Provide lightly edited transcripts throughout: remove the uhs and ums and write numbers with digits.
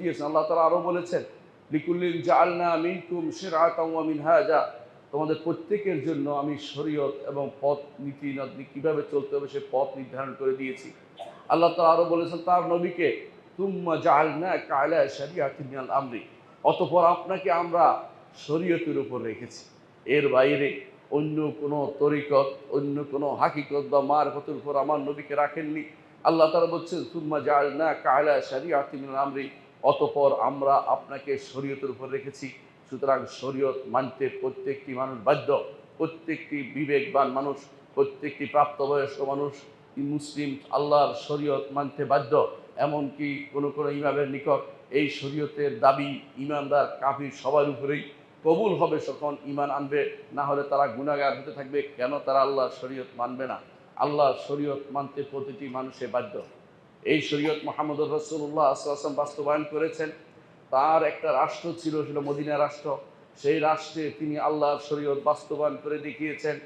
দিয়েছেন। আল্লাহ তাআলা আরো বলেছেন, লিকুল্লিন জাআলনা মিনকুম শিরআতাও ওয়া মিনহাজা, তোমাদের প্রত্যেকের জন্য আমি শরীয়ত এবং পথ নীতি কিভাবে চলতে হবে সে পথ নির্ধারণ করে দিয়েছি। আল্লাহ তাআলা আরো বলেছেন তার নবীকে, তুম্মা জাআলনাকা আলা শারিআতিন মিনাল আমরি, অতঃপর আপনাকে আমরা শরীয়তের উপর রেখেছি। এর বাইরে অন্য কোনো তরিকত, অন্য কোনো হাকিকত বা মারফতের উপর আমার নবীকে রাখেননি। আল্লাহ তাআলা বলছেন, তুম্মা জাআলনাকা আলা শারিআতিন মিনাল আমরি, অতঃপর আমরা আপনাকে শরীয়তের উপর রেখেছি। সুতরাং শরীয়ত মানতে প্রত্যেকটি মানুষ বাধ্য, প্রত্যেকটি বিবেকবান মানুষ, প্রত্যেকটি প্রাপ্তবয়স্ক মানুষ মুসলিম আল্লাহর শরীয়ত মানতে বাধ্য। এমনকি কোনো কোনো ইমামের নিকট এই শরীয়তের দাবি ইমানদার কাফির সবার উপরেই কবুল হবে যখন ইমান আনবে, না হলে তারা গুনাহগার হতে থাকবে। কেন তারা আল্লাহর শরীয়ত মানবে না? আল্লাহর শরীয়ত মানতে প্রতিটি মানুষে বাধ্য। এই শরীয়ত মুহাম্মদুর রাসূলুল্লাহ সাল্লাল্লাহু আলাইহি ওয়াসাল্লাম বাস্তবায়ন করেছেন। তার একটা রাষ্ট্র ছিল, সেটা মদিনা রাষ্ট্র। সেই রাষ্ট্রে তিনি আল্লাহর শরীয়ত বাস্তবায়ন করে দেখিয়েছেন।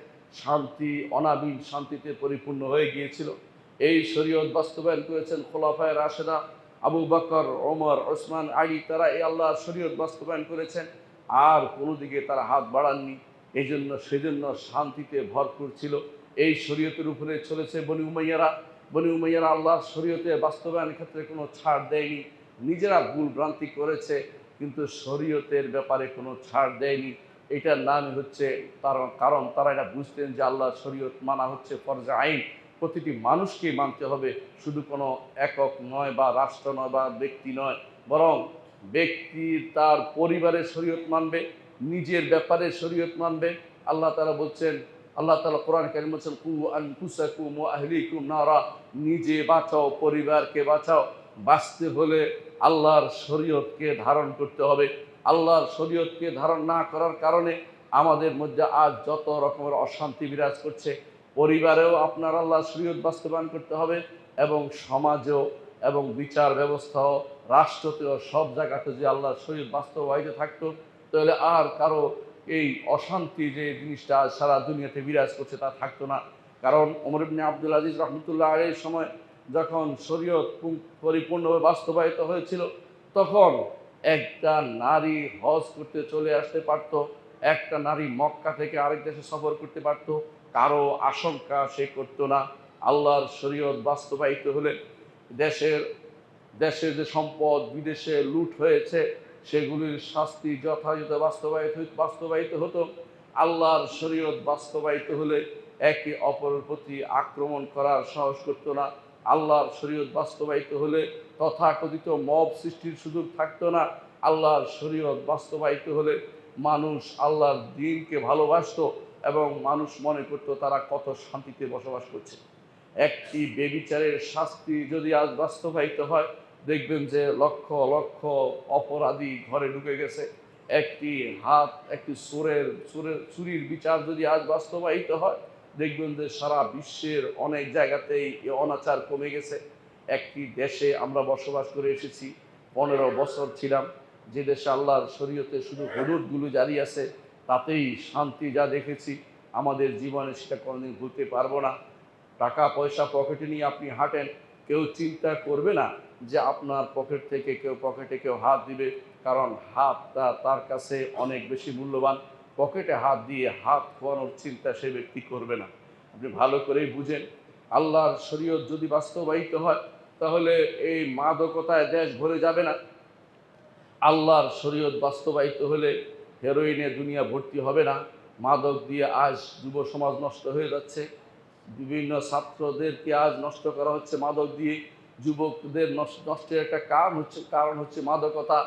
শান্তি, অনাবিল শান্তিতে পরিপূর্ণ হয়ে গিয়েছিল। এই শরীয়ত বাস্তবায়ন করেছেন খোলাফায়ে রাশেদা, আবু বকর, ওমর, ওসমান, আলী, তারা এই আল্লাহর শরীয়ত বাস্তবায়ন করেছেন। আর কোনো দিকে তারা হাত বাড়াননি। সেজন্য শান্তিতে ভরপুর ছিল। এই শরীয়তের উপরে চলেছে বনি উমাইয়ারা। বনি উমাইয়ারা আল্লাহর শরীয়তে বাস্তবায়নের ক্ষেত্রে কোনো ছাড় দেয়নি। নিজেরা ভুল ভ্রান্তি করেছে, কিন্তু শরীয়তের ব্যাপারে কোনো ছাড় দেয়নি। এটার নাম হচ্ছে কারণ তারা এটা বুঝতেন যে আল্লাহর শরীয়ত মানা হচ্ছে ফরজে আইন, প্রতিটি মানুষকে মানতে হবে, শুধু কোনো একক নয় বা রাষ্ট্র নয় বা ব্যক্তি নয়, বরং ব্যক্তি তার পরিবারের শরীয়ত মানবে, নিজের ব্যাপারে শরীয়ত মানবে। আল্লাহ তাআলা বলছেন, আল্লাহ তাআলা কোরআন কারীমে বলছেন, কু আনফুসাকুম ওয়া আহলিকুম নারা, নিজে বাঁচাও, পরিবারকে বাঁচাও। বাঁচতে হলে আল্লাহর শরীয়তকে ধারণ করতে হবে। আল্লাহর শরীয়তকে ধারণ না করার কারণে আমাদের মধ্যে আজ যত রকমের অশান্তি বিরাজ করছে। পরিবারেও আপনার আল্লাহর শরীয়ত বাস্তবায়ন করতে হবে, এবং সমাজেও, এবং বিচার ব্যবস্থাও, রাষ্ট্রতেও, সব জায়গাতে যে আল্লাহর শরীয়ত বাস্তবায়িত থাকতো, তাহলে আর কারো এই অশান্তি যে জিনিসটা সারা দুনিয়াতে বিরাজ করছে তা থাকতো না। কারণ ওমর ইবনে আব্দুল আজিজ রহমতুল্লাহ আলাইহির সময় যখন শরীয়ত পরিপূর্ণভাবে বাস্তবায়িত হয়েছিল, তখন একটা নারী হজ করতে চলে আসতে পারত, একটা নারী মক্কা থেকে আরেক দেশে সফর করতে পারত, কারো আশঙ্কা সে করত না। আল্লাহর শরীয়ত বাস্তবায়িত হলে দেশের দেশের যে সম্পদ বিদেশে লুট হয়েছে সেগুলির শাস্তি যথাযথ বাস্তবায়িত হতো। আল্লাহর শরীয়ত বাস্তবায়িত হলে একে অপরের প্রতি আক্রমণ করার সাহস করতো না। আল্লাহর শরীয়ত বাস্তবায়িত হলে তথাকথিত মব সৃষ্টির সুযোগ থাকতো না। আল্লাহর শরীয়ত বাস্তবায়িত হলে মানুষ আল্লাহর দ্বীনকে ভালোবাসতো, এবং মানুষ মনে করতো তারা কত শান্তিতে বসবাস করছে। একটি ব্যভিচারের শাস্তি যদি আজ বাস্তবায়িত হয়, দেখবেন যে লক্ষ লক্ষ অপরাধী ঘরে ঢুকে গেছে। একটি চুরির বিচার যদি আজ বাস্তবায়িত হয়, দেখবেন যে সারা বিশ্বের অনেক জায়গাতেই এ অনাচার কমে গেছে। একটি দেশে আমরা বসবাস করে এসেছি, 15 বছর ছিলাম, যে দেশে আল্লাহর শরীয়তে শুধু হুদুদগুলো জারি আছে, তাতেই শান্তি যা দেখেছি, আমাদের জীবনে সেটা কোনোদিন ভুলতে পারবো না। টাকা পয়সা পকেটে নিয়ে আপনি হাঁটেন, কেউ চিন্তা করবে না যে আপনার পকেটে কেউ হাত দিবে, কারণ হাতটা তার কাছে অনেক বেশি মূল্যবান। পকেটে হাত দিয়ে হাত খোয়ানোর চিন্তা সে ব্যক্তি করবে না। আপনি ভালো করেই বুঝেন, আল্লাহর শরীয়ত যদি বাস্তবায়িত হয়, তাহলে এই মাদকতায় দেশ ভরে যাবে না। আল্লাহর শরীয়ত বাস্তবায়িত হলে হেরোইনে দুনিয়া ভর্তি হবে না। মাদক দিয়ে আজ যুব সমাজ নষ্ট হয়ে যাচ্ছে। বিভিন্ন ছাত্রদেরকে আজ নষ্ট করা হচ্ছে মাদক দিয়ে। যুবকদের নষ্টের একটা কারণ হচ্ছে মাদকতা।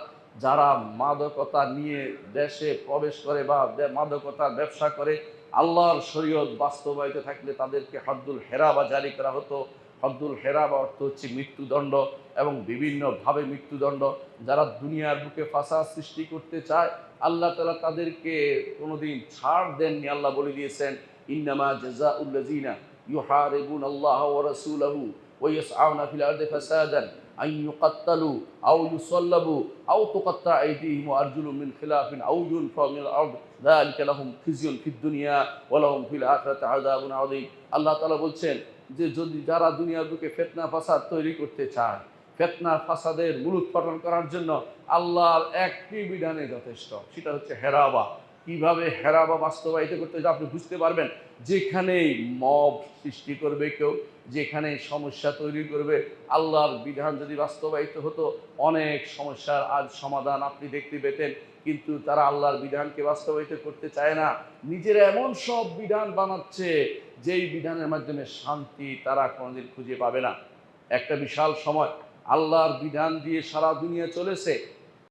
যারা মাদকতা নিয়ে দেশে প্রবেশ করে বা মাদকতার ব্যবসা করে, আল্লাহর শরীয়ত বাস্তবায়িত থাকলে তাদেরকে হদ্দুল হেরাবা জারি করা হতো। হদ্দুল হেরাবা অর্থ হচ্ছে মৃত্যুদণ্ড, এবং বিভিন্নভাবে মৃত্যুদণ্ড। যারা দুনিয়ার বুকে ফাসাদ সৃষ্টি করতে চায়, আল্লাহ তাআলা তাদেরকে কোনোদিন ছাড় দেননি। আল্লাহ বলে দিয়েছেন, ইন্নামা জাযাউল লাযিনা ইউহারিবুনাল্লাহ ওয়া রাসূলাহু ওয়া ইয়াসআউনা ফিল আরদি ফাসাদান আন ইউকাত্তালু আও ইউসাল্লাবু আও তুকাত্তা আইদিহিম ওয়া আরজুলুহুম মিন খিলাফিন আও ইউনফাউ মিনাল আরদ যালিকা লাহুম খিজয়ুন ফিদ দুনিয়া ওয়া লাহুম ফিল আখিরাতি আযাবুন আযীম। আল্লাহ তাআলা বলছেন যে যদি যারা দুনিয়ার বুকে ফিতনা ফাসাদ তৈরি করতে চায়, ফিতনা ফাসাদের মূলোৎপাটন করার জন্য আল্লাহর একটি বিধানে যথেষ্ট, সেটা হচ্ছে হেরাবা। কিভাবে হেরাবা বাস্তবায়িত করতে হয় আপনি বুঝতে পারবেন। যেখানেই মব সৃষ্টি করবে কেউ, যেখানে সমস্যা তৈরি করবে, আল্লাহর বিধান যদি বাস্তবায়িত হতো অনেক সমস্যার আজ সমাধান আপনি দেখতে পেতেন। কিন্তু তারা আল্লাহর বিধানকে বাস্তবায়িত করতে চায় না, নিজেরা এমন সব বিধান বানাচ্ছে যেই বিধানের মাধ্যমে শান্তি তারা কোনোদিন খুঁজে পাবে না। একটা বিশাল সময় আল্লাহর বিধান দিয়ে সারা দুনিয়া চলেছে,